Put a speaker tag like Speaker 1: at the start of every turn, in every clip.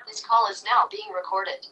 Speaker 1: This call is now being recorded.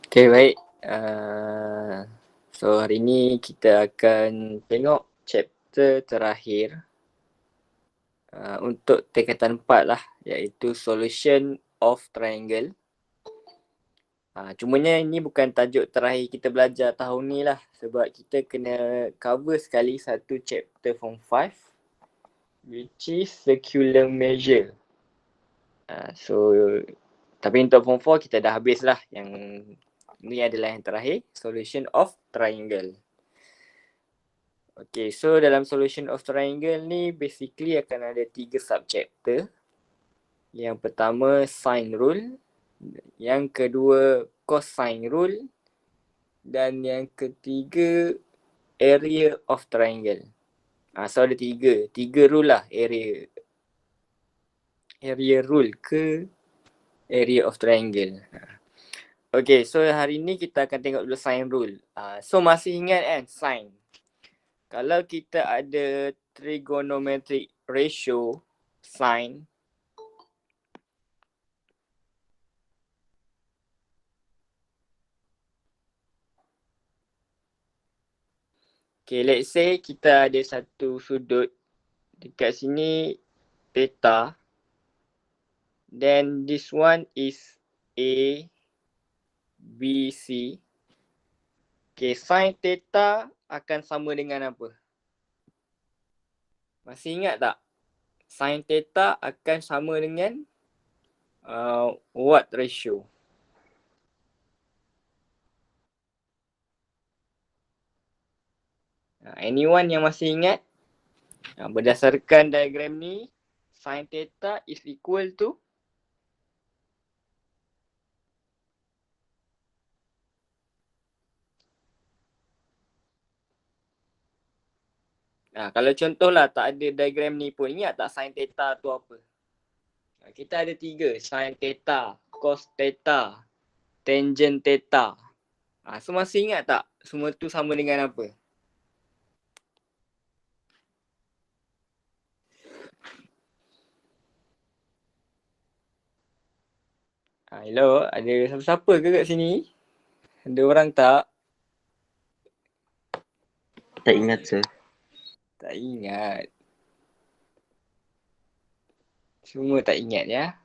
Speaker 2: Okay, baik. So hari ni kita akan tengok chapter terakhir untuk tingkatan 4 lah, iaitu solution of triangle. Cumanya ini bukan tajuk terakhir kita belajar tahun ni lah, sebab kita kena cover sekali satu chapter form 5 which is circular measure. Tapi untuk form 4 kita dah habis lah. Yang ni adalah yang terakhir, solution of triangle. Okay, so dalam solution of triangle ni basically akan ada 3 subchapter. Yang pertama sine rule, yang kedua cosine rule, dan yang ketiga area of triangle. So ada 3 rule lah, area rule ke area of triangle. Okay, so hari ni kita akan tengok dulu sine rule. So masih ingat kan sine? Kalau kita ada trigonometric ratio sine, okay, let's say kita ada satu sudut dekat sini theta, then this one is A, B, C. Okay, sin theta akan sama dengan apa? Masih ingat tak? Sin theta akan sama dengan what ratio? Anyone yang masih ingat? Berdasarkan diagram ni, sin theta is equal to kalau contohlah tak ada diagram ni pun, ingat tak sin theta tu apa? Kita ada 3, sin theta, cos theta, tangent theta. So masih ingat tak semua tu sama dengan apa? Hello, ada siapa-siapa ke kat sini? Ada orang tak?
Speaker 3: Tak ingat, sir.
Speaker 2: Tak ingat. Semua tak ingat ya.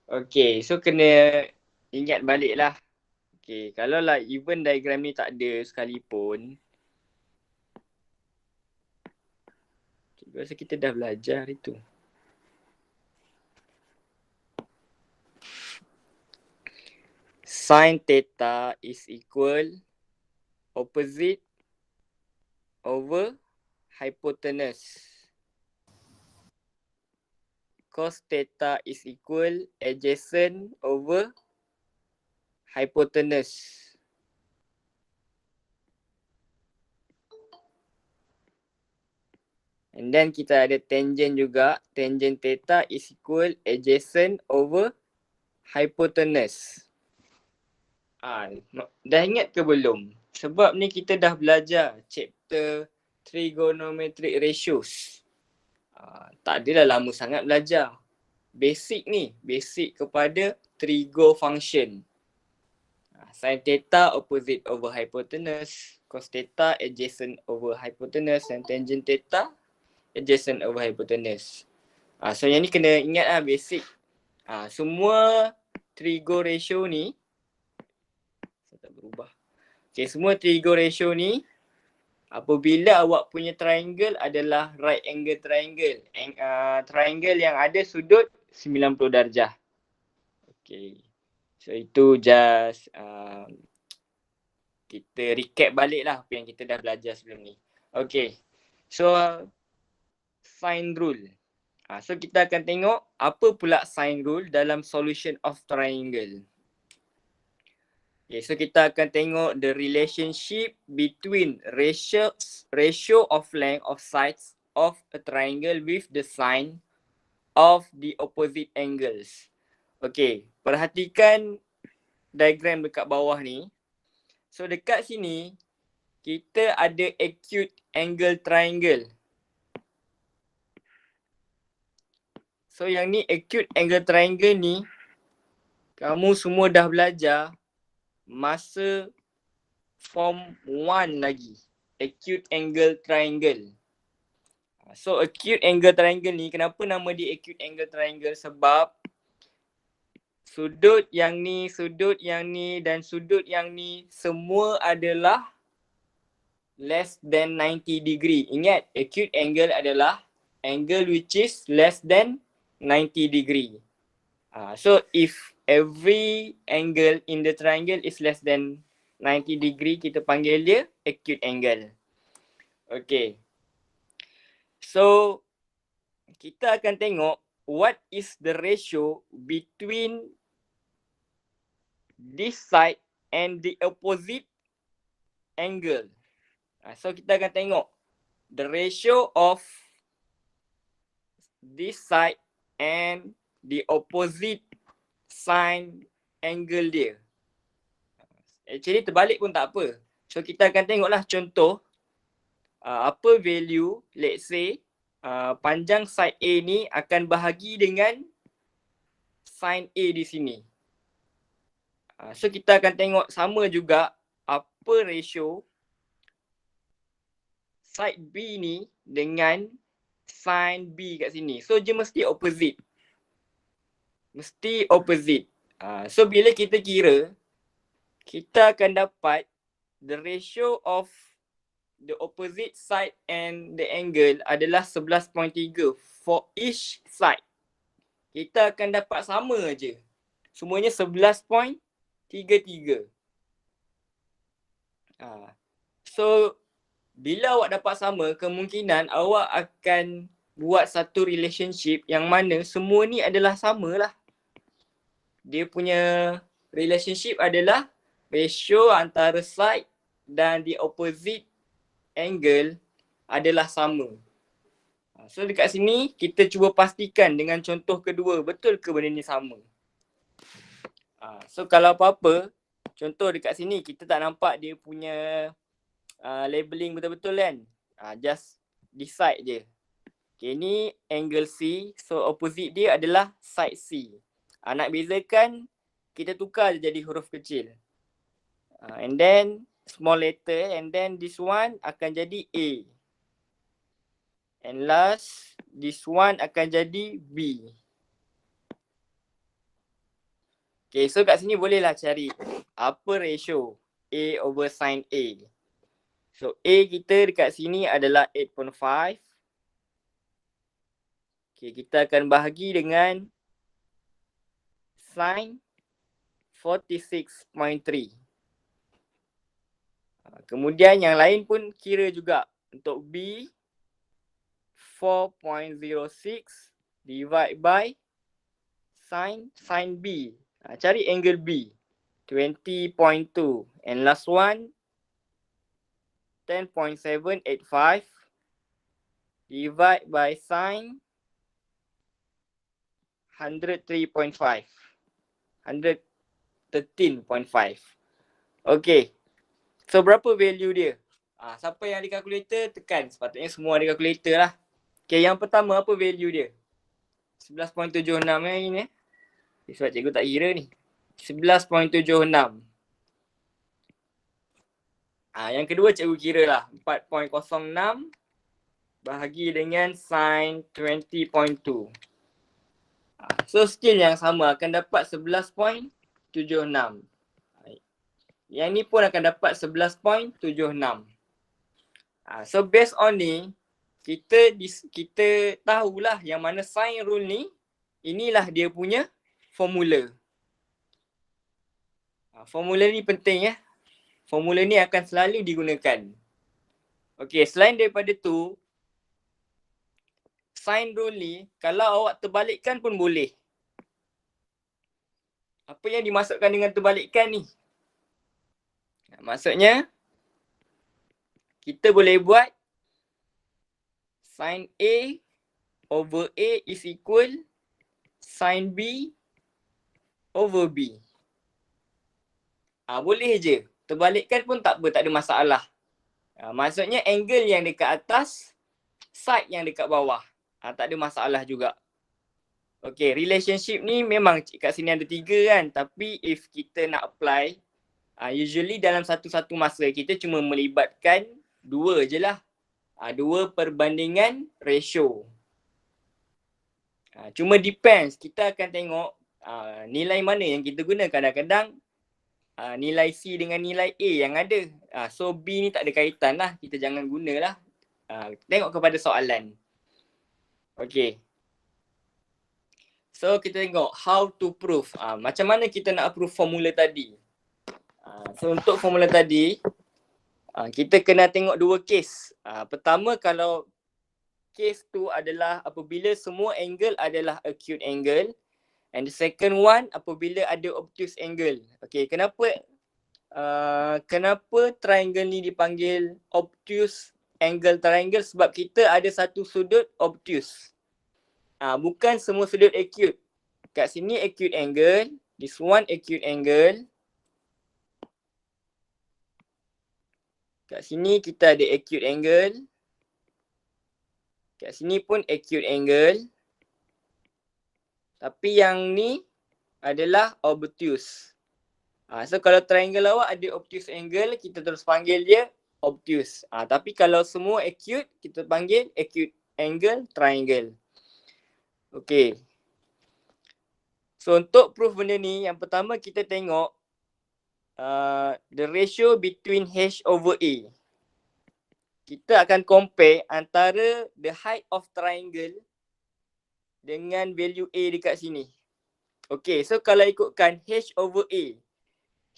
Speaker 2: Okay, so kena ingat balik lah. Okay, kalau lah even diagram ni tak ada sekalipun, cikgu rasa kita dah belajar hari tu. Sin theta is equal opposite over hypotenuse. Cos theta is equal adjacent over hypotenuse. And then kita ada tangent juga. Tangent theta is equal adjacent over hypotenuse. Dah ingat ke belum? sebab ni kita dah belajar chapter trigonometric ratios. Tak adalah lama sangat belajar. Basic ni, basic kepada trigo function. Sin theta opposite over hypotenuse, cos theta adjacent over hypotenuse, dan tangent theta adjacent over hypotenuse. So yang ni kena ingat lah basic. Semua trigo ratio ni, saya tak berubah. Okay, semua trigo ratio ni apabila awak punya triangle adalah right angle triangle. Triangle yang ada sudut 90 darjah. Okay. So itu just kita recap balik lah apa yang kita dah belajar sebelum ni. Okay. So sign rule. So kita akan tengok apa pula sign rule dalam solution of triangle. Okay, so kita akan tengok the relationship between ratio of length of sides of a triangle with the sign of the opposite angles. Okay, perhatikan diagram dekat bawah ni. So dekat sini, kita ada acute angle triangle. So yang ni acute angle triangle ni, kamu semua dah belajar masa form 1 lagi. Acute angle triangle. So acute angle triangle ni, kenapa nama dia acute angle triangle? Sebab sudut yang ni, dan sudut yang ni semua adalah less than 90 degree. Ingat, acute angle adalah angle which is less than 90 degree. So if every angle in the triangle is less than 90 degree, kita panggil dia acute angle. Okay. So kita akan tengok what is the ratio between this side and the opposite angle. So kita akan tengok the ratio of this side and the opposite sine angle dia. Actually terbalik pun tak apa. So kita akan tengoklah contoh apa value, let's say panjang side A ni akan bahagi dengan sine A di sini. So kita akan tengok sama juga apa ratio side B ni dengan sine B kat sini. So dia mesti opposite. Mesti opposite. So bila kita kira, kita akan dapat the ratio of the opposite side and the angle adalah 11.3 for each side. Kita akan dapat sama aje. Semuanya 11.33. So bila awak dapat sama, kemungkinan awak akan buat satu relationship yang mana semua ni adalah sama lah. Dia punya relationship adalah ratio antara side dan the opposite angle adalah sama. So dekat sini kita cuba pastikan dengan contoh kedua, betul ke benda ni sama. So kalau apa-apa, contoh dekat sini kita tak nampak dia punya labeling betul-betul kan. Just decide je. Okay, ni angle C, so opposite dia adalah side C. Nak bezakan, kita tukar je jadi huruf kecil. And then small letter, and then this one akan jadi A. And last, this one akan jadi B. Okay, so kat sini bolehlah cari apa ratio A over sin A. So A kita dekat sini adalah 8.5. Okay, kita akan bahagi dengan sin 46.3. Kemudian yang lain pun kira juga. Untuk B, 4.06 divide by sin B. Cari angle B, 20.2. And last one, 10.785 divide by sin 103.5. 113.5. Okay. So berapa value dia? Siapa yang ada kalkulator tekan. Sepatutnya semua ada kalkulator lah. Okay, yang pertama apa value dia? 11.76 ini. Sebab cikgu tak kira ni. 11.76. Yang kedua cikgu kira lah. 4.06 bahagi dengan sin 20.2. So still yang sama akan dapat 11.76. Yang ni pun akan dapat 11.76. So based on ni, kita tahulah yang mana sin rule ni, inilah dia punya formula. Formula ni penting ya. Formula ni akan selalu digunakan. Okey, selain daripada tu, sin rule ni kalau awak terbalikkan pun boleh. Apa yang dimaksudkan dengan terbalikkan ni? Maksudnya, kita boleh buat sin A over A is equal sin B over B. Boleh je. Terbalikkan pun tak apa, tak ada masalah. Maksudnya angle yang dekat atas, side yang dekat bawah. Tak ada masalah juga. Okay, relationship ni memang kat sini ada 3 kan. Tapi if kita nak apply, usually dalam satu-satu masa kita cuma melibatkan 2 je lah. 2 perbandingan ratio. Cuma depends, kita akan tengok nilai mana yang kita guna. Kadang-kadang nilai C dengan nilai A yang ada. So B ni tak ada kaitan lah, kita jangan gunalah. Tengok kepada soalan. Okay. So kita tengok how to prove. Macam mana kita nak prove formula tadi. So untuk formula tadi, kita kena tengok 2 case. Pertama, kalau case tu adalah apabila semua angle adalah acute angle. And the second one apabila ada obtuse angle. Okay, kenapa triangle ni dipanggil obtuse angle triangle? Sebab kita ada satu sudut obtuse. Bukan semua sudut acute. Kat sini acute angle, this one acute angle. Kat sini kita ada acute angle. Kat sini pun acute angle. Tapi yang ni adalah obtuse. So kalau triangle awak ada obtuse angle, kita terus panggil dia obtuse. Tapi kalau semua acute, kita panggil acute angle triangle. Okay. So untuk proof benda ni, yang pertama kita tengok the ratio between H over A. Kita akan compare antara the height of triangle dengan value A dekat sini. Okay, so kalau ikutkan H over A.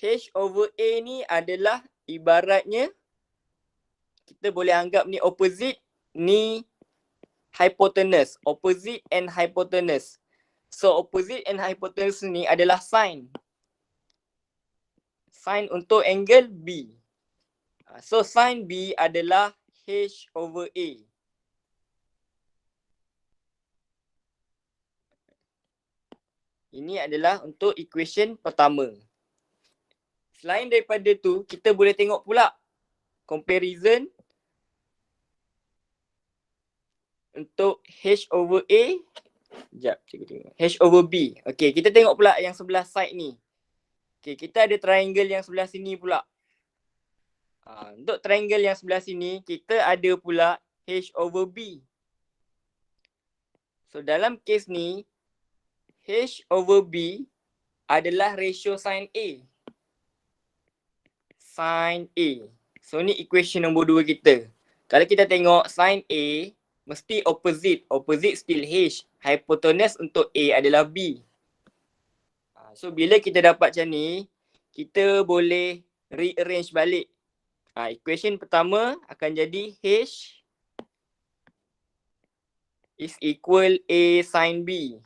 Speaker 2: H over A ni adalah ibaratnya, kita boleh anggap ni opposite, ni hypotenuse. Opposite and hypotenuse. So opposite and hypotenuse ni adalah sine. Sine untuk angle B. So sine B adalah H over A. Ini adalah untuk equation pertama. Selain daripada tu, kita boleh tengok pula comparison untuk H over A. Sekejap, cikgu tengok. H over B. Okay, kita tengok pula yang sebelah side ni. Okay, kita ada triangle yang sebelah sini pula. Untuk triangle yang sebelah sini, kita ada pula H over B. So dalam case ni, H over B adalah ratio sin A. Sin A. So ni equation nombor 2 kita. Kalau kita tengok sin A, mesti opposite. Opposite still H. Hypotenuse untuk A adalah B. So bila kita dapat macam ni, kita boleh rearrange balik. Equation pertama akan jadi H is equal A sin B.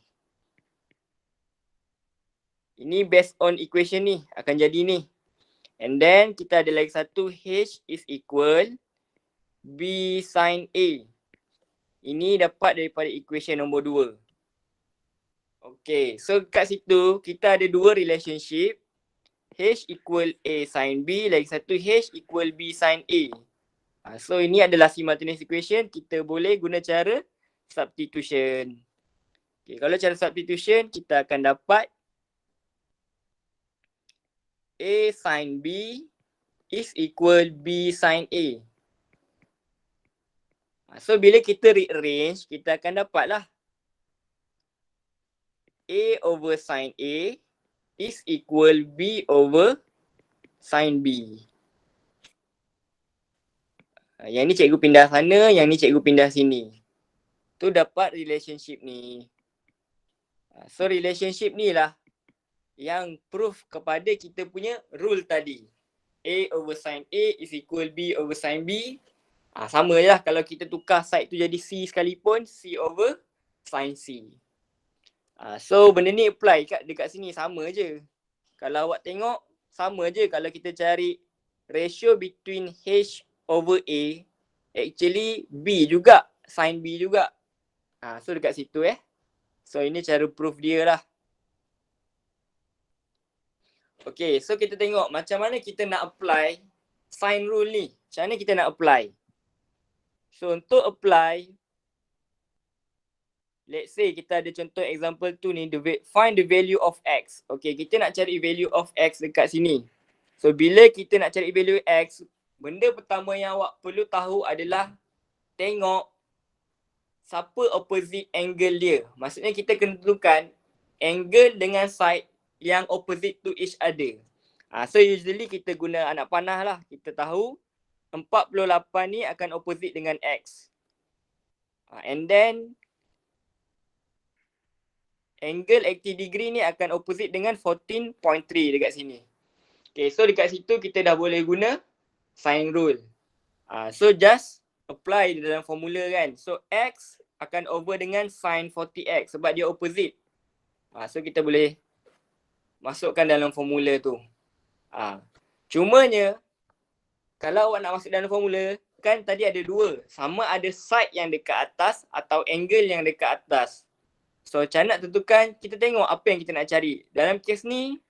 Speaker 2: Ini based on equation ni, akan jadi ni. And then kita ada lagi satu, H is equal B sin A. Ini dapat daripada equation nombor 2. Okay, so kat situ kita ada 2 relationship. H equal A sin B, lagi satu H equal B sin A. So ini adalah simultaneous equation. Kita boleh guna cara substitution. Okay, kalau cara substitution, kita akan dapat A sin B is equal B sin A. So bila kita rearrange, kita akan dapatlah A over sin A is equal B over sin B. Yang ni cikgu pindah sana, yang ni cikgu pindah sini. Tu dapat relationship ni. So relationship ni lah yang proof kepada kita punya rule tadi. A over sin A is equal B over sin B. Sama je lah kalau kita tukar side tu jadi C sekalipun, C over sin C. So benda ni apply dekat sini sama je. Kalau awak tengok sama je kalau kita cari ratio between H over A, actually B juga, sin B juga. So dekat situ So ini cara proof dia lah. Okay, so kita tengok macam mana kita nak apply sign rule ni. Macam mana kita nak apply? So untuk apply, let's say kita ada contoh example tu ni, find the value of X. Okay, kita nak cari value of X dekat sini. So bila kita nak cari value X, benda pertama yang awak perlu tahu adalah tengok siapa opposite angle dia. Maksudnya kita kena tentukan angle dengan side yang opposite to each other. So usually kita guna anak panah lah. Kita tahu 48 ni akan opposite dengan X. And then angle 80 degree ni akan opposite dengan 14.3 dekat sini. Okay, so dekat situ kita dah boleh guna sine rule. So just apply di dalam formula kan. So X akan over dengan sin 40X sebab dia opposite. So kita boleh masukkan dalam formula tu. Cumanya kalau awak nak masuk dalam formula, kan tadi ada dua. Sama ada side yang dekat atas atau angle yang dekat atas. So cara nak tentukan, kita tengok apa yang kita nak cari. Dalam kes ni,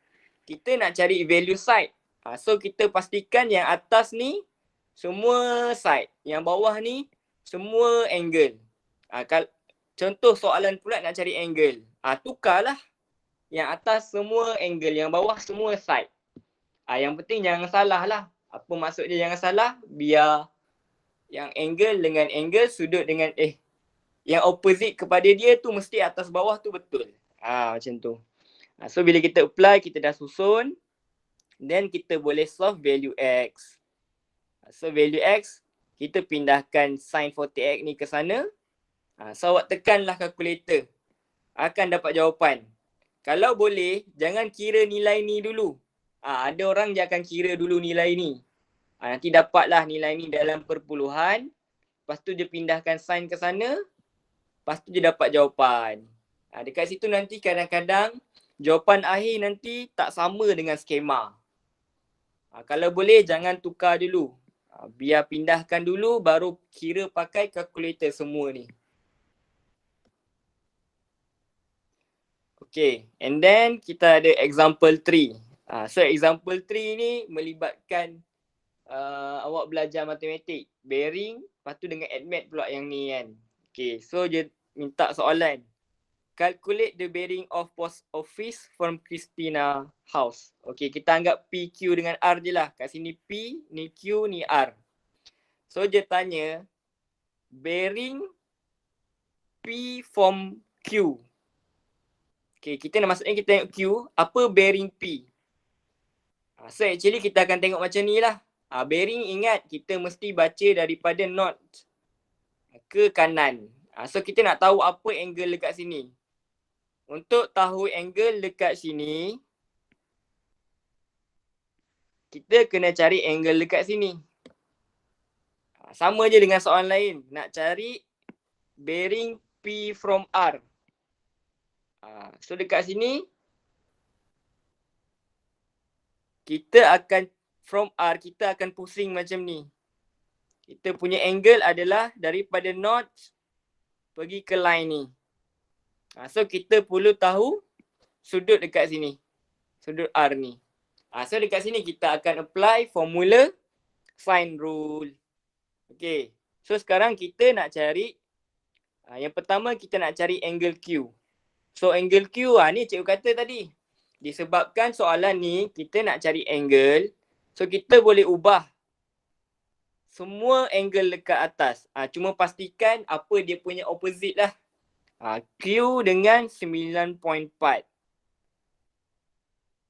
Speaker 2: kita nak cari value side. So kita pastikan yang atas ni semua side. Yang bawah ni semua angle. Contoh soalan pula nak cari angle. Tukarlah. Yang atas semua angle, yang bawah semua side. Yang penting jangan salah lah. Apa maksud dia jangan salah? Biar yang angle dengan angle, sudut dengan yang opposite kepada dia tu mesti atas bawah tu betul. Macam tu. So bila kita apply, kita dah susun. Then kita boleh solve value X. So value X, kita pindahkan sin 40X ni ke sana. So awak tekanlah kalkulator. Akan dapat jawapan. Kalau boleh, jangan kira nilai ni dulu. Ada orang dia akan kira dulu nilai ni. Nanti dapatlah nilai ni dalam perpuluhan. Lepas tu dia pindahkan sign ke sana. Lepas tu dia dapat jawapan. Dekat situ nanti kadang-kadang jawapan akhir nanti tak sama dengan skema. Kalau boleh jangan tukar dulu. Biar pindahkan dulu baru kira pakai kalkulator semua ni. Okay, and then kita ada example 3. So example 3 ni melibatkan awak belajar matematik, bearing, lepas tu dengan admit pula yang ni kan. Okay, so dia minta soalan. Calculate the bearing of post office from Christina house. Okay, kita anggap PQ dengan R je lah. Kat sini P, ni Q, ni R. So dia tanya, bearing P from Q. Okay, kita nak maksudnya kita tengok Q, apa bearing P? So actually kita akan tengok macam ni lah. Bearing ingat kita mesti baca daripada north ke kanan. So kita nak tahu apa angle dekat sini. Untuk tahu angle dekat sini, kita kena cari angle dekat sini. Sama je dengan soalan lain. Nak cari bearing P from R. So dekat sini, kita akan from R, kita akan pusing macam ni. Kita punya angle adalah daripada north pergi ke line ni. So kita perlu tahu sudut dekat sini. Sudut R ni. So dekat sini kita akan apply formula sine rule. Okay. So sekarang kita nak cari, yang pertama kita nak cari angle Q. So angle Q ni cikgu kata tadi, disebabkan soalan ni kita nak cari angle, so kita boleh ubah semua angle dekat atas. Cuma pastikan apa dia punya opposite lah. Q dengan 9.4.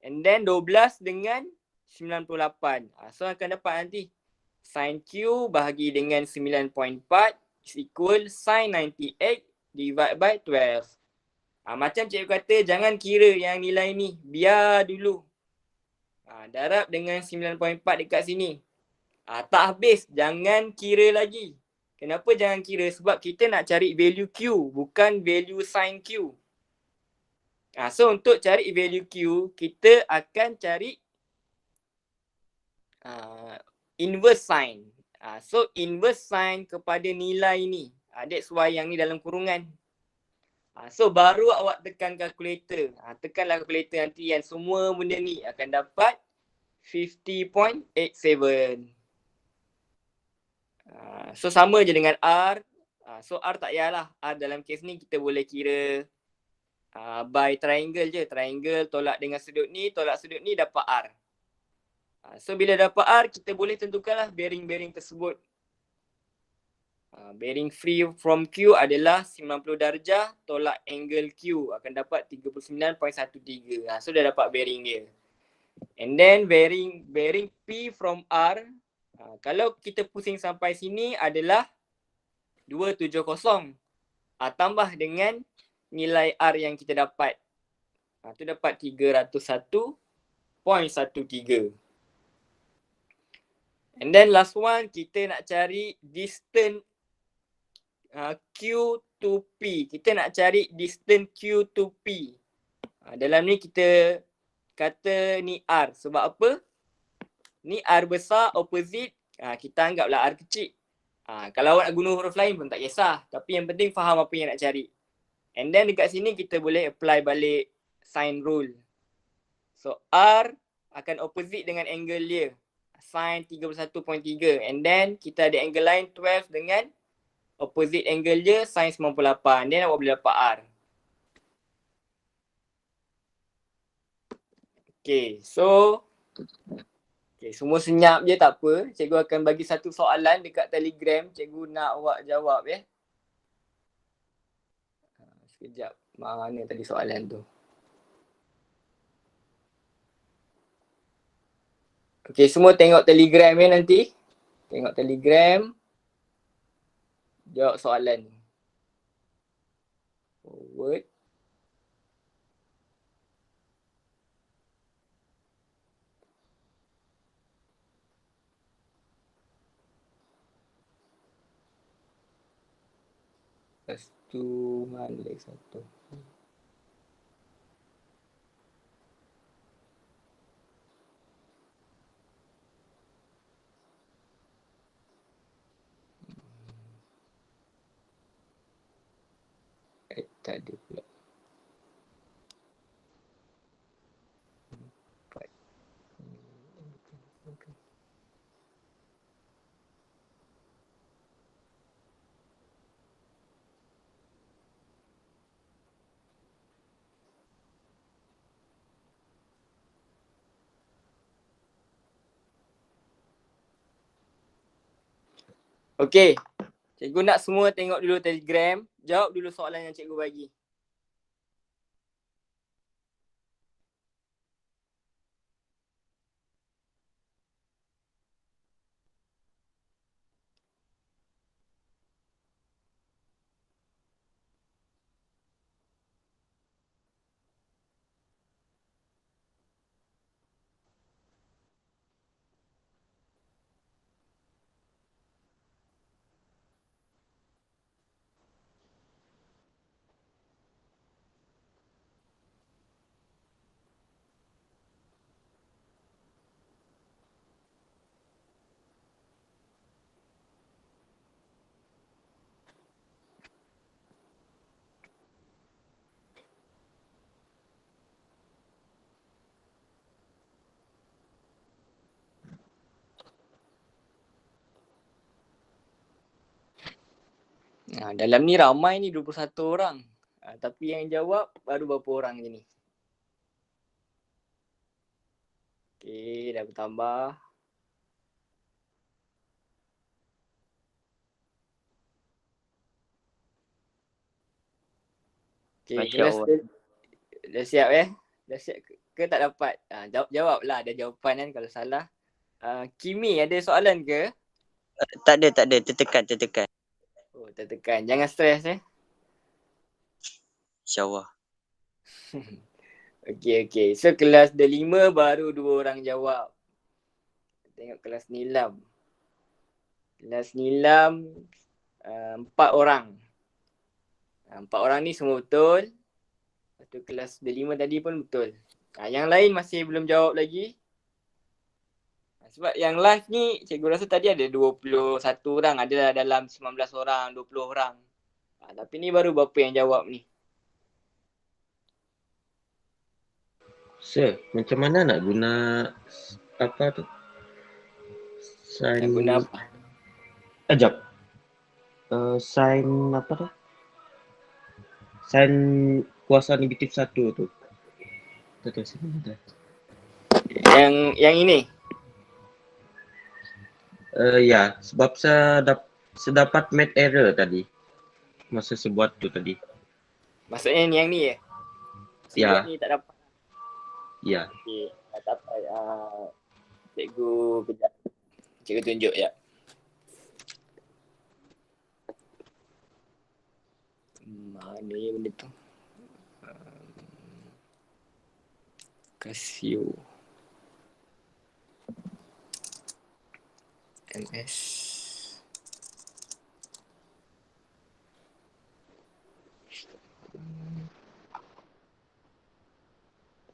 Speaker 2: And then 12 dengan 98. So akan dapat nanti sin Q bahagi dengan 9.4 is equal sin 98 divide by 12. Macam cikgu kata, jangan kira yang nilai ni. Biar dulu. Darab dengan 9.4 dekat sini. Tak habis, jangan kira lagi. Kenapa jangan kira? Sebab kita nak cari value Q, bukan value sin Q. So untuk cari value Q, kita akan cari inverse sin. So inverse sin kepada nilai ni. That's why yang ni dalam kurungan. So baru awak tekan kalkulator. Tekanlah kalkulator nanti yang semua benda ni akan dapat 50.87. So sama je dengan R. So R tak payahlah. R dalam kes ni kita boleh kira by triangle je. Triangle tolak dengan sudut ni, tolak sudut ni dapat R. So bila dapat R, kita boleh tentukanlah bearing-bearing tersebut. Bearing free from Q adalah 90 darjah tolak angle Q akan dapat 39.13. So dah dapat bearing dia. And then bearing P from R, kalau kita pusing sampai sini adalah 270. Tambah dengan nilai R yang kita dapat. Tu dapat 301.13. And then last one, kita nak cari distance Q to P. Kita nak cari distance Q to P. Dalam ni kita kata ni R. Sebab apa? Ni R besar, opposite. Kita anggaplah R kecil. Kalau awak nak guna huruf lain pun tak kisah. Tapi yang penting faham apa yang nak cari. And then dekat sini kita boleh apply balik sine rule. So R akan opposite dengan angle dia. Sin 31.3. And then kita ada angle lain 12 dengan opposite angle dia sin 98. Then awak boleh dapat R. Okay, so semua senyap je tak apa. Cikgu akan bagi satu soalan dekat Telegram. Cikgu nak awak jawab ya. Sekejap. Mana tadi soalan tu? Okay, semua tengok Telegram ya nanti. Tengok Telegram. Jawab soalan. Forward. Lepas tu mana lagi satu? Tak ada pula. Okay. Cikgu nak semua tengok dulu Telegram. Jawab dulu soalan yang cikgu bagi. Dalam ni ramai ni 21 orang. Tapi yang jawab baru berapa orang je ni? Okay, dah bertambah. Okay,
Speaker 3: Masya
Speaker 2: kelas
Speaker 3: Allah.
Speaker 2: dah siap Dah siap ke tak dapat? Jawablah, ada jawapan kan kalau salah. Kimi, ada soalan ke?
Speaker 3: Tak ada. Tertekan.
Speaker 2: Oh, tertekan. Jangan stres
Speaker 3: InsyaAllah.
Speaker 2: Okay. So kelas D5 baru 2 orang jawab. Tengok kelas Nilam. Kelas Nilam 4 orang. 4 orang ni semua betul. Lepas tu kelas D5 tadi pun betul. Yang lain masih belum jawab lagi. Sebab yang live ni cikgu rasa tadi ada 21 orang. Ada dalam 19 orang, 20 orang. Tapi ni baru berapa yang jawab ni?
Speaker 4: Sir, macam mana nak guna apa tu? Sign...
Speaker 2: Nak guna apa?
Speaker 4: Sekejap. Sign apa tu? Sign kuasa negatif 1 tu. Tak tahu sini ada.
Speaker 2: Yang ini?
Speaker 4: Ya, sebab saya dapat made error tadi. Masa saya buat tu tadi.
Speaker 2: Maksudnya yang ni ya?
Speaker 4: Ya.
Speaker 2: Ni tak dapat.
Speaker 4: Ya.
Speaker 2: Okay, tak apa. Cikgu kejap. Cikgu tunjuk ya. Mana ya benda tu? Casio. MS.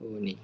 Speaker 2: Oh ni.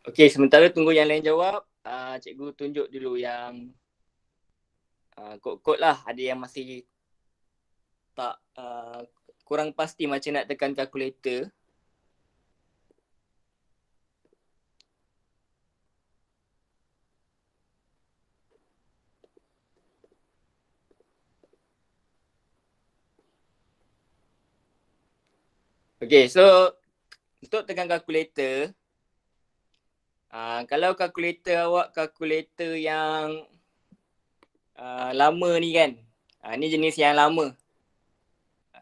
Speaker 2: Okey, sementara tunggu yang lain jawab, cikgu tunjuk dulu yang kod-kod lah. Ada yang masih tak kurang pasti macam nak tekan kalkulator. Okey, so untuk tekan kalkulator, kalau kalkulator awak kalkulator yang lama ni kan, ni jenis yang lama.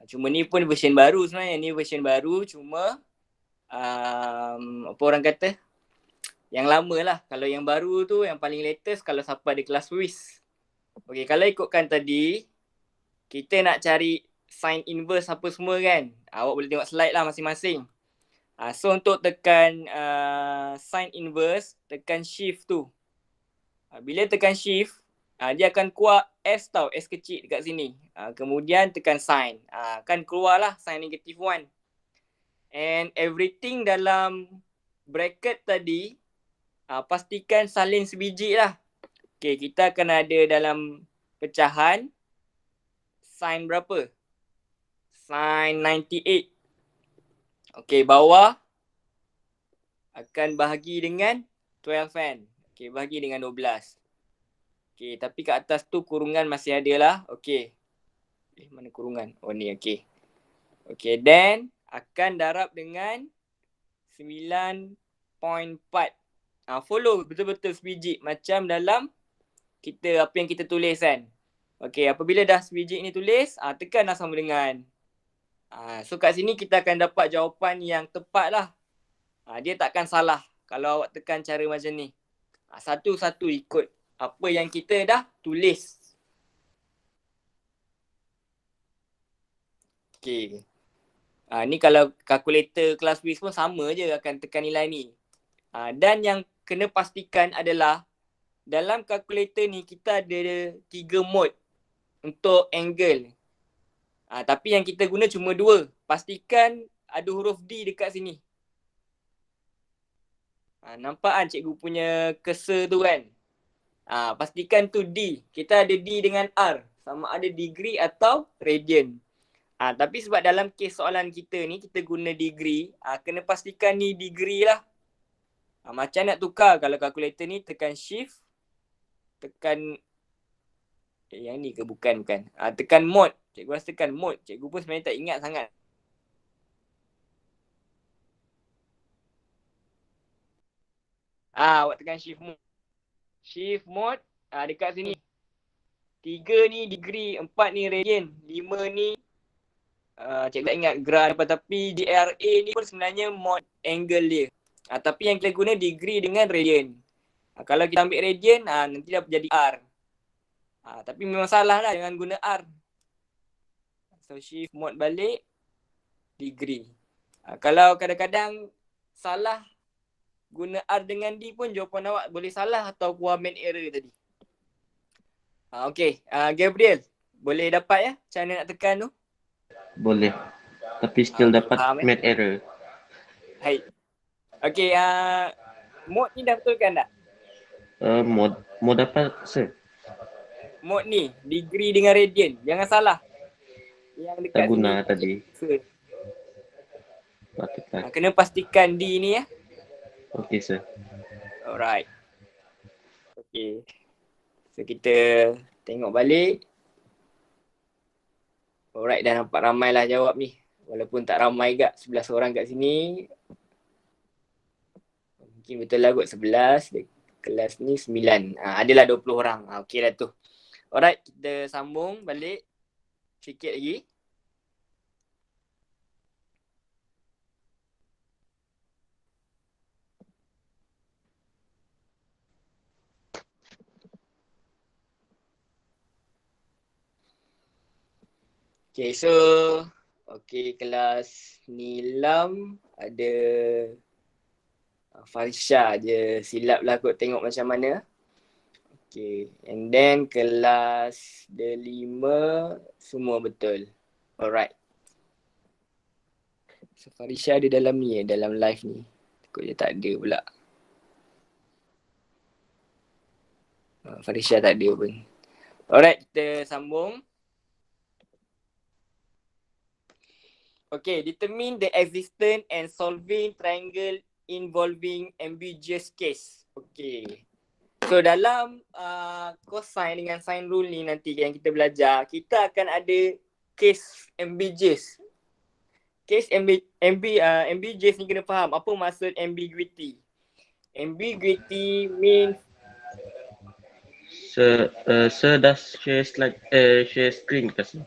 Speaker 2: Cuma ni pun version baru sebenarnya. Ni version baru cuma apa orang kata, yang lama lah. Kalau yang baru tu yang paling latest kalau siapa ada kelas Swiss. Okey, kalau ikutkan tadi, kita nak cari sin inverse apa semua kan. Awak boleh tengok slide lah masing-masing. So untuk tekan sin inverse, tekan shift tu. Bila tekan shift, dia akan keluar S tau, S kecil dekat sini. Kemudian tekan sin. Kan keluarlah sin negative 1. And everything dalam bracket tadi, pastikan salin sebiji lah. Okay, kita akan ada dalam pecahan sin berapa? Sin 98. Okay, bawah akan bahagi dengan 12n. Okay, bahagi dengan 12. Okay, tapi kat atas tu kurungan masih ada lah. Okay. Mana kurungan? Oh ni, okay. Okay, then akan darab dengan 9.4. Follow betul-betul sebiji macam dalam kita apa yang kita tulis kan. Okay, apabila dah sebiji ni tulis, tekan dah sama dengan. So kat sini kita akan dapat jawapan yang tepat lah. Dia takkan salah kalau awak tekan cara macam ni. Satu-satu ikut apa yang kita dah tulis. Okay. Ni kalau kalkulator kelas Swiss pun sama je akan tekan nilai ni. Dan yang kena pastikan adalah dalam kalkulator ni kita ada 3 mode untuk angle. Tapi yang kita guna cuma 2. Pastikan ada huruf D dekat sini. Nampak kan cikgu punya cursor tu kan? Pastikan tu D. Kita ada D dengan R. Sama ada degree atau radian. Tapi sebab dalam kes soalan kita ni kita guna degree, kena pastikan ni degree lah. Macam nak tukar kalau kalkulator ni tekan shift, tekan yang ni ke bukan. Tekan mode. Cikgu rasa tekan mode. Cikgu pun sebenarnya tak ingat sangat. Awak tekan shift mode. Shift mode dekat sini. 3 ni degree, 4 ni radian, 5 ni cikgu tak ingat grad apa, tapi GRA ni pun sebenarnya mode angle dia. Tapi yang kita guna degree dengan radian. Kalau kita ambil radian, nanti dah jadi R. Tapi memang salah lah dengan guna R. So shift mode balik, degree. Kalau kadang-kadang salah guna R dengan D pun jawapan awak boleh salah atau keluar main error tadi. Okay, Gabriel, boleh dapat ya cara nak tekan tu?
Speaker 4: Boleh. Tapi still dapat made error.
Speaker 2: Hai. Okay, mode ni dah betulkan tak?
Speaker 4: Mode apa, sir?
Speaker 2: Mode ni, degree dengan radian. Jangan salah. Yang dekat
Speaker 4: Tak guna
Speaker 2: sini,
Speaker 4: tadi.
Speaker 2: Kena pastikan D ni ya.
Speaker 4: Okay, sir.
Speaker 2: Alright. Okay. So kita tengok balik. Alright, dah nampak ramai lah jawab ni. Walaupun tak ramai kat 11 orang kat sini. Mungkin betul lah kot 11. Kelas ni 9. Adalah 20 orang. Okay dah tu. Alright, kita sambung balik sikit lagi. Okay, so kelas Nilam ada Farisha je silap lah kot tengok macam mana. Okay, and then kelas D5 semua betul. Alright. So Farisha ada dalam ni dalam live ni. Takut dia tak ada pula. Farisha tak ada pun. Alright, kita sambung. Okay, determine the existence and solving triangle involving ambiguous case. Okay. So dalam cosine dengan sine rule ni nanti yang kita belajar, kita akan ada case ambiguous. Case ambiguous ni kena faham apa maksud ambiguity. Ambiguity means
Speaker 4: Sir dah share slide, share screen kat sini.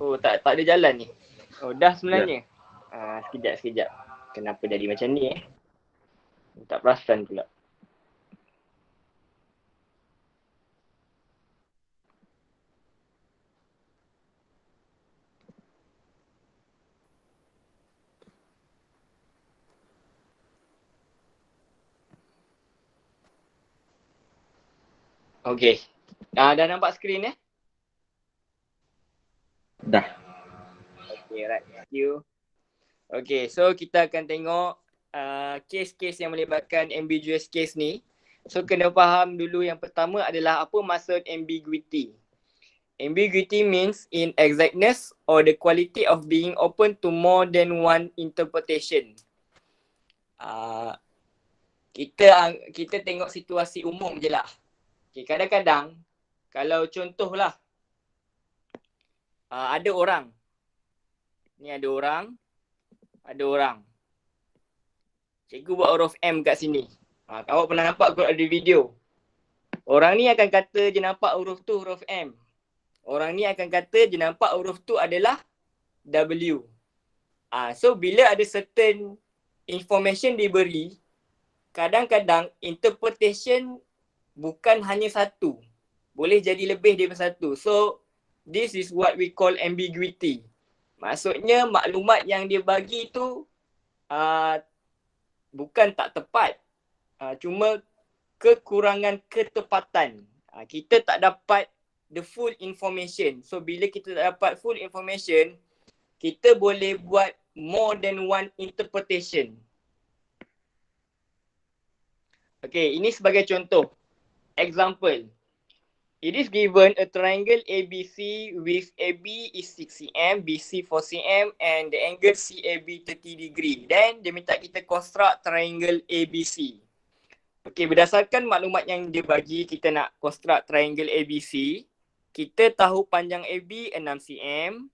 Speaker 2: Oh, tak ada jalan ni. Oh, dah sebenarnya. Ya. Sekejap. Kenapa jadi macam ni Tak perasan pula. Okay. Dah nampak skrin
Speaker 4: Dah.
Speaker 2: Okay, right. Thank you. Okay, so kita akan tengok case-case yang melibatkan ambiguous case ni. So kena faham dulu yang pertama adalah apa maksud ambiguity. Ambiguity means inexactness or the quality of being open to more than one interpretation. Kita tengok situasi umum je lah. Okay, kadang-kadang kalau contohlah ada orang. Ni ada orang. Cikgu buat huruf M kat sini. Awak pernah nampak kot ada video. Orang ni akan kata je nampak huruf tu huruf M. Orang ni akan kata je nampak huruf tu adalah W. So bila ada certain information diberi, kadang-kadang interpretation bukan hanya satu. Boleh jadi lebih daripada satu. So this is what we call ambiguity. Maksudnya maklumat yang dia bagi tu bukan tak tepat. Cuma kekurangan ketepatan. Kita tak dapat the full information. So bila kita tak dapat full information, kita boleh buat more than one interpretation. Okay, ini sebagai contoh. Example. It is given a triangle ABC with AB is 6 cm, BC 4 cm and the angle CAB 30 degree. Then dia minta kita construct triangle ABC. Okay, berdasarkan maklumat yang dia bagi, kita nak construct triangle ABC. Kita tahu panjang AB 6 cm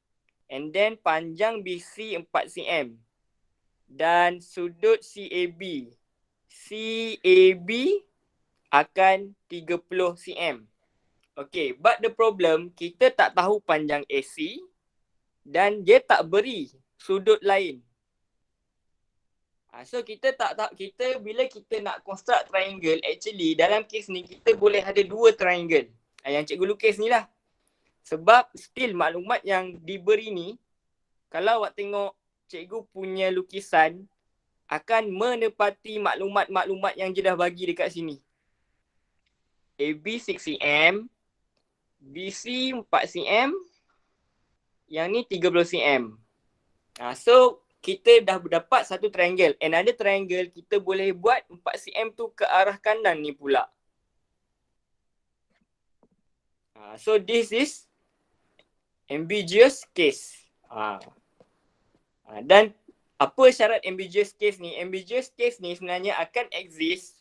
Speaker 2: and then panjang BC 4 cm. Dan sudut CAB akan 30 cm. Okay, but the problem, kita tak tahu panjang AC dan dia tak beri sudut lain. So kita tak tahu, bila kita nak construct triangle, actually dalam kes ni kita boleh ada dua triangle. Yang cikgu lukis ni lah. Sebab still maklumat yang diberi ni, kalau awak tengok cikgu punya lukisan, akan menepati maklumat-maklumat yang dia dah bagi dekat sini. AB 6 cm, BC 4 cm, yang ni 30 cm. So kita dah dapat satu triangle. Another triangle kita boleh buat 4 cm tu ke arah kanan ni pula. So this is ambiguous case. Dan apa syarat ambiguous case ni? Ambiguous case ni sebenarnya akan exist.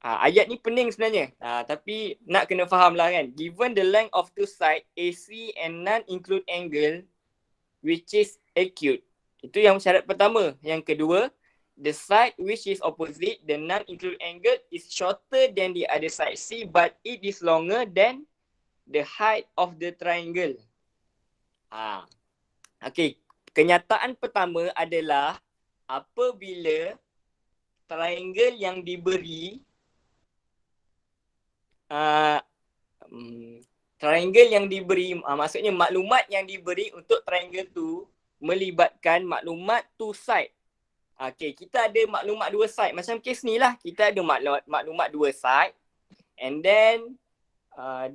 Speaker 2: Ayat ni pening sebenarnya. Tapi nak kena faham lah kan. Given the length of two sides AC and non-include angle which is acute. Itu yang syarat pertama. Yang kedua, the side which is opposite the non-include angle is shorter than the other side C but it is longer than the height of the triangle. Okay. Kenyataan pertama adalah apabila triangle yang diberi maksudnya maklumat yang diberi untuk triangle tu melibatkan maklumat two side. Okay, kita ada maklumat dua side. Macam kes ni lah, kita ada maklumat dua side and then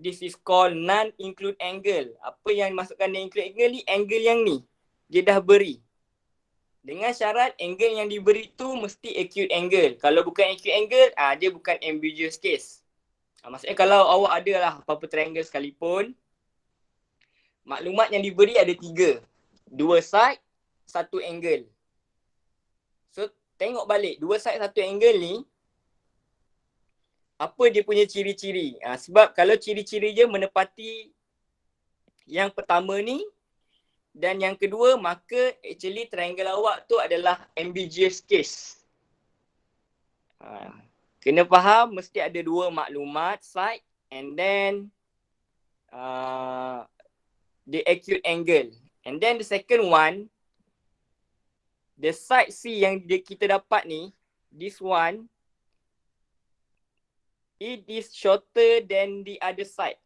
Speaker 2: this is called non-include angle. Apa yang dimasukkan non-include angle ni? Angle yang ni dia dah beri. Dengan syarat angle yang diberi tu mesti acute angle. Kalau bukan acute angle, dia bukan ambiguous case. Maksudnya kalau awak ada lah apa-apa triangle sekalipun, maklumat yang diberi ada 3. 2 side, 1 angle. So tengok balik, 2 side 1 angle ni, apa dia punya ciri-ciri. Sebab kalau ciri-ciri dia menepati yang pertama ni, dan yang kedua, maka actually triangle awak tu adalah ambiguous case. Kena faham mesti ada 2 maklumat, side and then the acute angle. And then the second one, the side C yang kita dapat ni, this one, it is shorter than the other side.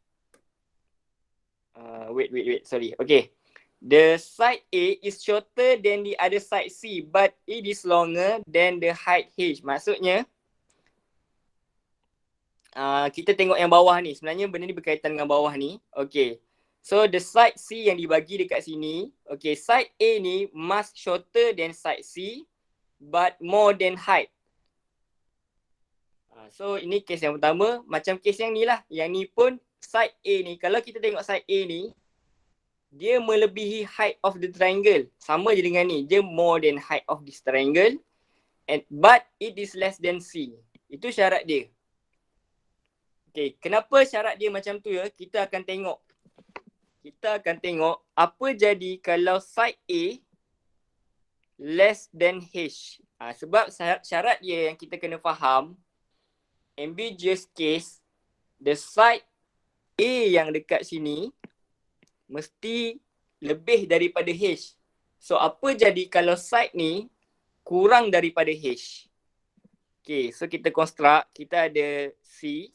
Speaker 2: Wait, sorry. Okay. The side A is shorter than the other side C, but it is longer than the height H. Maksudnya, kita tengok yang bawah ni. Sebenarnya benda ni berkaitan dengan bawah ni. Okay. So, the side C yang dibagi dekat sini. Okay, side A ni must shorter than side C, but more than height. So, ini case yang pertama. Macam case yang ni lah. Yang ni pun, side A ni. Kalau kita tengok side A ni, dia melebihi height of the triangle. Sama je dengan ni. Dia more than height of this triangle. But it is less than C. Itu syarat dia. Okay, kenapa syarat dia macam tu ya? Kita akan tengok apa jadi kalau side A less than H. Sebab syarat dia yang kita kena faham, ambiguous case, the side A yang dekat sini mesti lebih daripada H. So apa jadi kalau side ni kurang daripada H? Okay, so kita construct, kita ada C,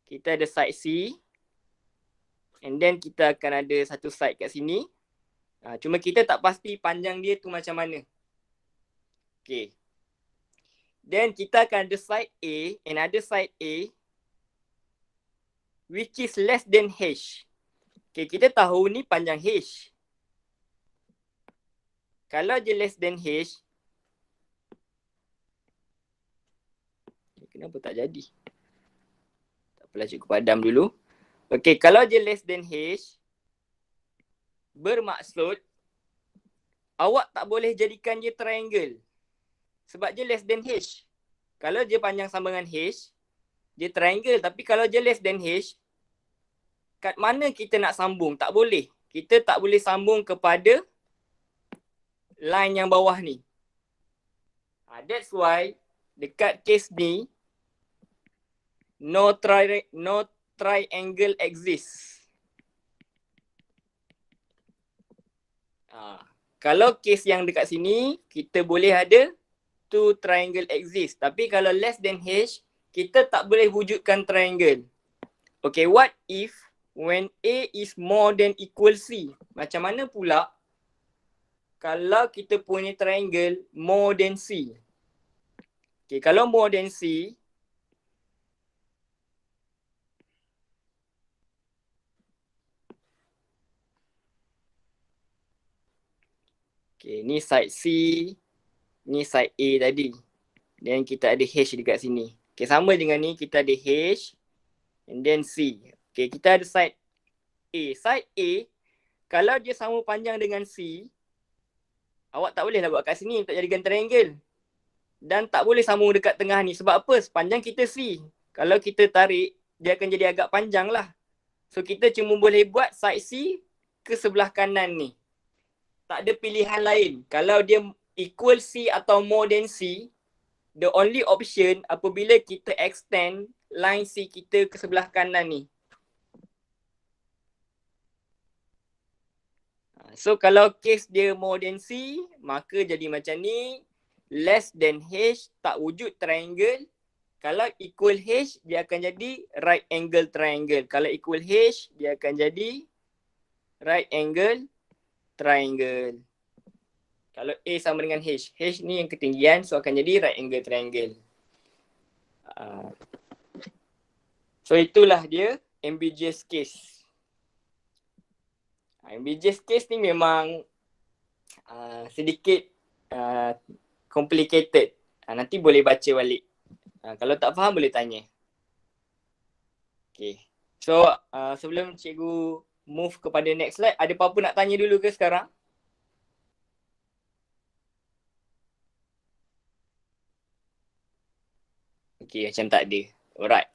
Speaker 2: kita ada side C, and then kita akan ada satu side kat sini. Cuma kita tak pasti panjang dia tu macam mana. Okay. Then kita akan ada side A, another side A which is less than H. Okay, kita tahu ni panjang H. Kalau dia less than H, kenapa tak jadi? Tak apalah, cikgu padam dulu. Okay, kalau dia less than H, bermaksud awak tak boleh jadikan dia triangle. Sebab dia less than H. Kalau dia panjang sama dengan H, dia triangle. Tapi kalau dia less than H, kat mana kita nak sambung? Tak boleh. Kita tak boleh sambung kepada line yang bawah ni. That's why dekat case ni, no triangle exists. Kalau case yang dekat sini, kita boleh ada two triangle exist. Tapi kalau less than H, kita tak boleh wujudkan triangle. Okay, what if when A is more than equal C? Macam mana pula kalau kita punya triangle more than C? Okay, kalau more than C, okay, ni side C, ni side A tadi. Dan kita ada H dekat sini. Okay, sama dengan ni, kita ada H and then C. Okay, kita ada side A. Side A, kalau dia sama panjang dengan C, awak tak boleh lah buat kat sini untuk jadikan triangle. Dan tak boleh sambung dekat tengah ni. Sebab apa? Sepanjang kita C. Kalau kita tarik, dia akan jadi agak panjang lah. So kita cuma boleh buat side C ke sebelah kanan ni. Tak ada pilihan lain. Kalau dia equal C atau more than C, the only option apabila kita extend line C kita ke sebelah kanan ni. So kalau case dia more than C, maka jadi macam ni. Less than H, tak wujud triangle. Kalau equal H, dia akan jadi right angle triangle. Kalau equal H, dia akan jadi right angle triangle. Kalau A sama dengan H, H ni yang ketinggian, so akan jadi right angle triangle. So itulah dia ambiguous case. Ambiguous case ni memang sedikit complicated. Nanti boleh baca balik. Kalau tak faham boleh tanya. Okay. So sebelum cikgu move kepada next slide, ada apa-apa nak tanya dulu ke sekarang? Okay, macam tak ada. Alright.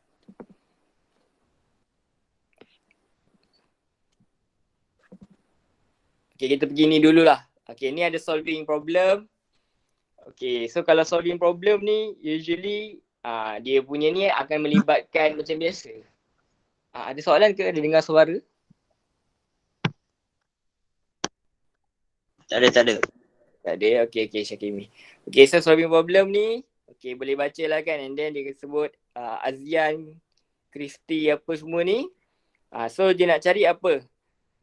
Speaker 2: Okay, kita pergi ni dululah. Okay, ni ada solving problem. Okay, so kalau solving problem ni, usually dia punya ni akan melibatkan macam biasa. Ada soalan ke? Ada dengar suara?
Speaker 3: Tak ada.
Speaker 2: Tak ada? Okay, Syakimi. Okay, so solving problem ni, okay, boleh baca lah kan. And then dia sebut Azian, Kristi apa semua ni. So dia nak cari apa?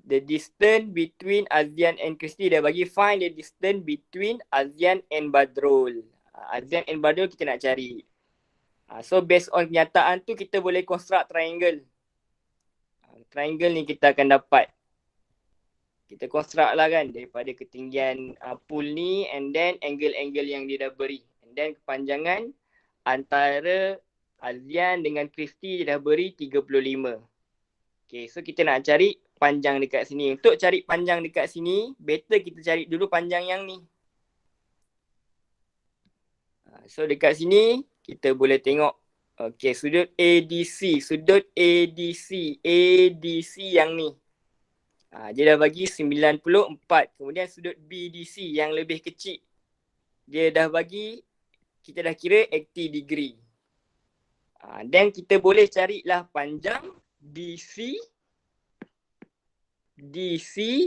Speaker 2: The distance between Azian and Kristi. Dia bagi find the distance between Azian and Badrul. Azian and Badrul kita nak cari. So based on kenyataan tu kita boleh construct triangle. Triangle ni kita akan dapat. Kita construct lah kan daripada ketinggian pool ni and then angle-angle yang dia dah beri. And then kepanjangan antara Azian dengan Kristi dia dah beri 35. Okay, so kita nak cari panjang dekat sini. Untuk cari panjang dekat sini, better kita cari dulu panjang yang ni. So dekat sini, kita boleh tengok. Okay, sudut ADC. Sudut ADC yang ni. Dia dah bagi 94. Kemudian sudut BDC yang lebih kecil. Dia dah bagi, kita dah kira 80 degree. Dan kita boleh carilah panjang DC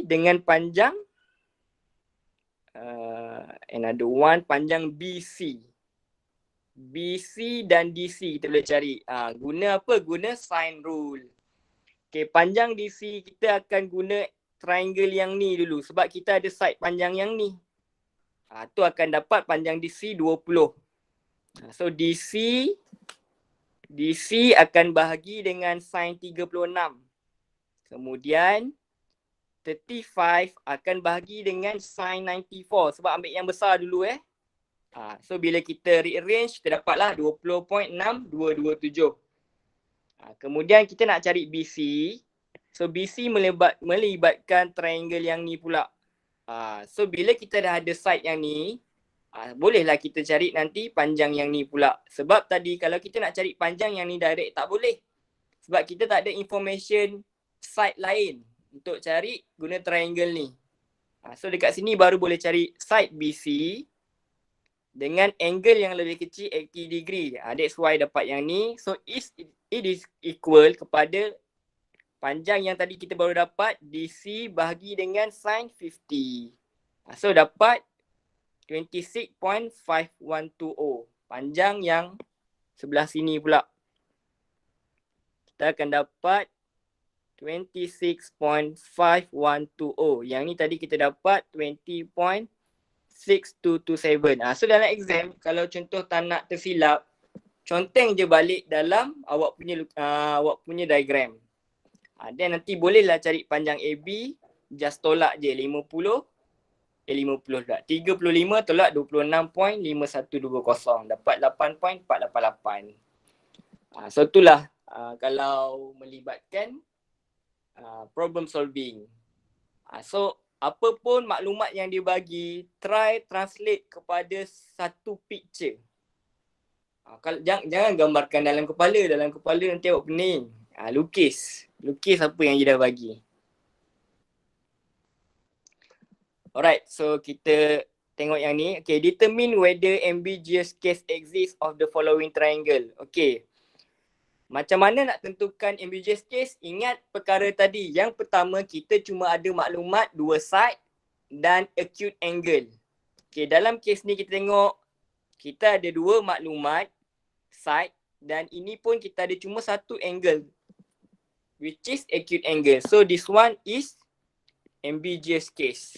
Speaker 2: dengan panjang another one, panjang BC dan DC kita boleh cari. Guna apa? Guna sine rule. Okay, panjang DC kita akan guna triangle yang ni dulu sebab kita ada side panjang yang ni. Tu akan dapat panjang DC 20. So DC akan bahagi dengan sin 36. Kemudian 35 akan bahagi dengan sin 94 sebab ambil yang besar dulu So bila kita rearrange kita dapatlah 20.6227. Kemudian kita nak cari BC. So BC melibatkan triangle yang ni pula. So bila kita dah ada side yang ni, bolehlah kita cari nanti panjang yang ni pula. Sebab tadi kalau kita nak cari panjang yang ni direct tak boleh. Sebab kita tak ada information side lain untuk cari guna triangle ni. So dekat sini baru boleh cari side BC dengan angle yang lebih kecil 80 degree. That's why dapat yang ni. So it is equal kepada panjang yang tadi kita baru dapat DC bahagi dengan sin 50. So dapat 26.5120. Panjang yang sebelah sini pula. Kita akan dapat 26.5120. Yang ni tadi kita dapat 20.6227. So dalam exam, kalau contoh tak nak tersilap, conteng je balik dalam awak punya diagram. Dan nanti bolehlah cari panjang AB, just tolak je 35 tolak 26.5120. Dapat 8.488. So itulah kalau melibatkan problem solving. So apa pun maklumat yang dia bagi, try translate kepada satu picture. Kalau jangan gambarkan dalam kepala nanti awak pening. Lukis apa yang dia dah bagi. Alright, so kita tengok yang ni. Okay, determine whether ambiguous case exists of the following triangle. Okay. Macam mana nak tentukan ambiguous case? Ingat perkara tadi. Yang pertama, kita cuma ada maklumat dua side dan acute angle. Okay, dalam kes ni kita tengok kita ada dua maklumat side dan ini pun kita ada cuma satu angle which is acute angle. So this one is ambiguous case.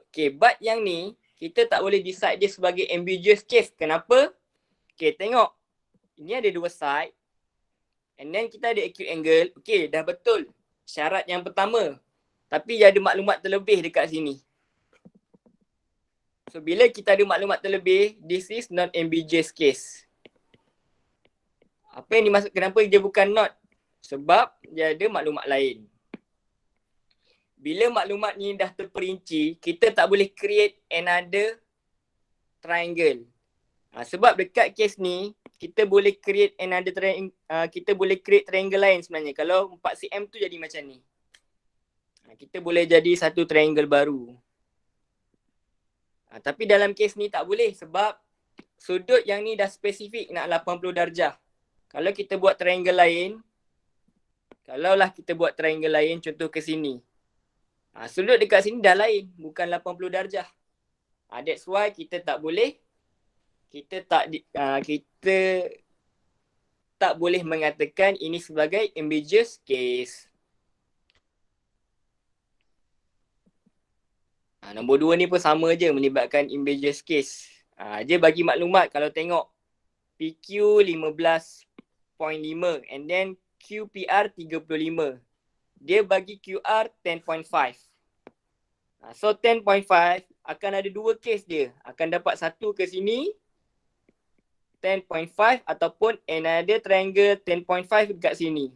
Speaker 2: Okay, but yang ni kita tak boleh decide dia sebagai ambiguous case. Kenapa? Okay, tengok. Ini ada dua side. And then kita ada acute angle. Okay, dah betul syarat yang pertama. Tapi ada maklumat terlebih dekat sini. So, bila kita ada maklumat terlebih, this is not ambiguous case. Apa yang dimaksud, kenapa dia bukan not? Sebab dia ada maklumat lain. Bila maklumat ni dah terperinci, kita tak boleh create another triangle. Sebab dekat kes ni, kita boleh create another triangle, kita boleh create triangle lain sebenarnya. Kalau 4cm tu jadi macam ni. Kita boleh jadi satu triangle baru. Tapi dalam kes ni tak boleh sebab sudut yang ni dah spesifik nak 80 darjah. Kalau kita buat triangle lain, contoh ke sini. Sudut dekat sini dah lain, bukan 80 darjah. That's why kita tak boleh, kita tak boleh mengatakan ini sebagai ambiguous case. Nombor 2 ni pun sama je melibatkan ambiguous case. Dia bagi maklumat kalau tengok PQ 15.5 and then QPR 35. Dia bagi QR 10.5. So 10.5 akan ada dua case dia. Akan dapat satu ke sini 10.5 ataupun another triangle 10.5 dekat sini.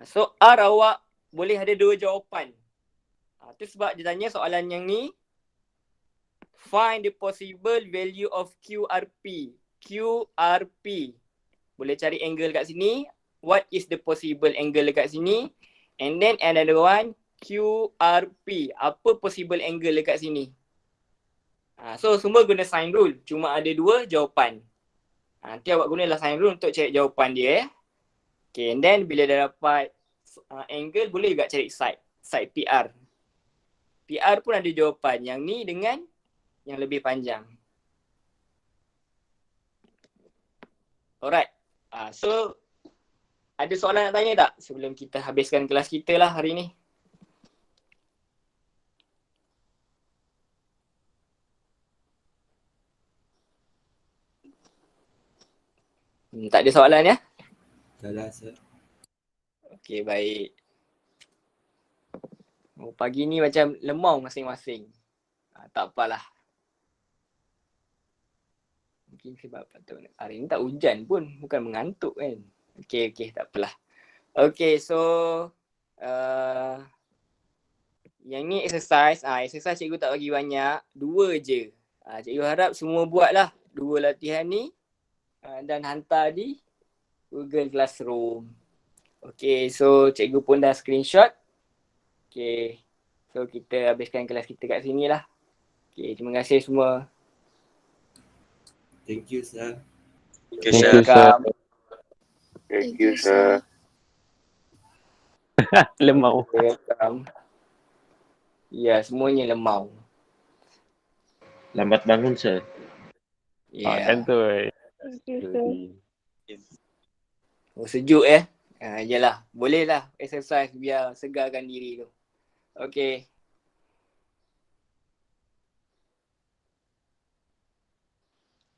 Speaker 2: So R awak boleh ada dua jawapan. Tu sebab dia tanya soalan yang ni. Find the possible value of QRP. QRP. Boleh cari angle kat sini. What is the possible angle dekat sini? And then another one, QRP. Apa possible angle dekat sini? So semua guna sign rule. Cuma ada dua jawapan. Nanti awak gunalah sign rule untuk cari jawapan dia. Okay, and then bila dah dapat angle, boleh juga cari side PR. PR pun ada jawapan. Yang ni dengan yang lebih panjang. Alright. So ada soalan nak tanya tak sebelum kita habiskan kelas kita lah hari ni? Tak ada soalan ya?
Speaker 5: Tak ada Sir.
Speaker 2: Okey, baik. Oh, pagi ni macam lemau masing-masing. Tak apalah. Mungkin sebab hari ni tak hujan pun, bukan mengantuk kan. Okey, tak apalah. Okey, so yang ni exercise. Exercise cikgu tak bagi banyak, 2 je. Cikgu harap semua buatlah 2 latihan ni dan hantar di Google Classroom. Okey, so cikgu pun dah screenshot. Okey, so kita habiskan kelas kita kat sini lah. Okey, terima kasih semua.
Speaker 5: Thank you Sir.
Speaker 3: Thank you, sir.
Speaker 2: Welcome.
Speaker 6: Thank you, sir.
Speaker 7: Lemau.
Speaker 2: Welcome. Ya, semuanya lemau.
Speaker 4: Lambat bangun, sir.
Speaker 2: Ya.
Speaker 7: Kantoi.
Speaker 2: Oh, sejuk ya. Yalah, bolehlah exercise biar segarkan diri tu. Okey.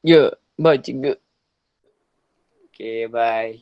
Speaker 7: Ya, bye cikgu.
Speaker 2: Okey, bye.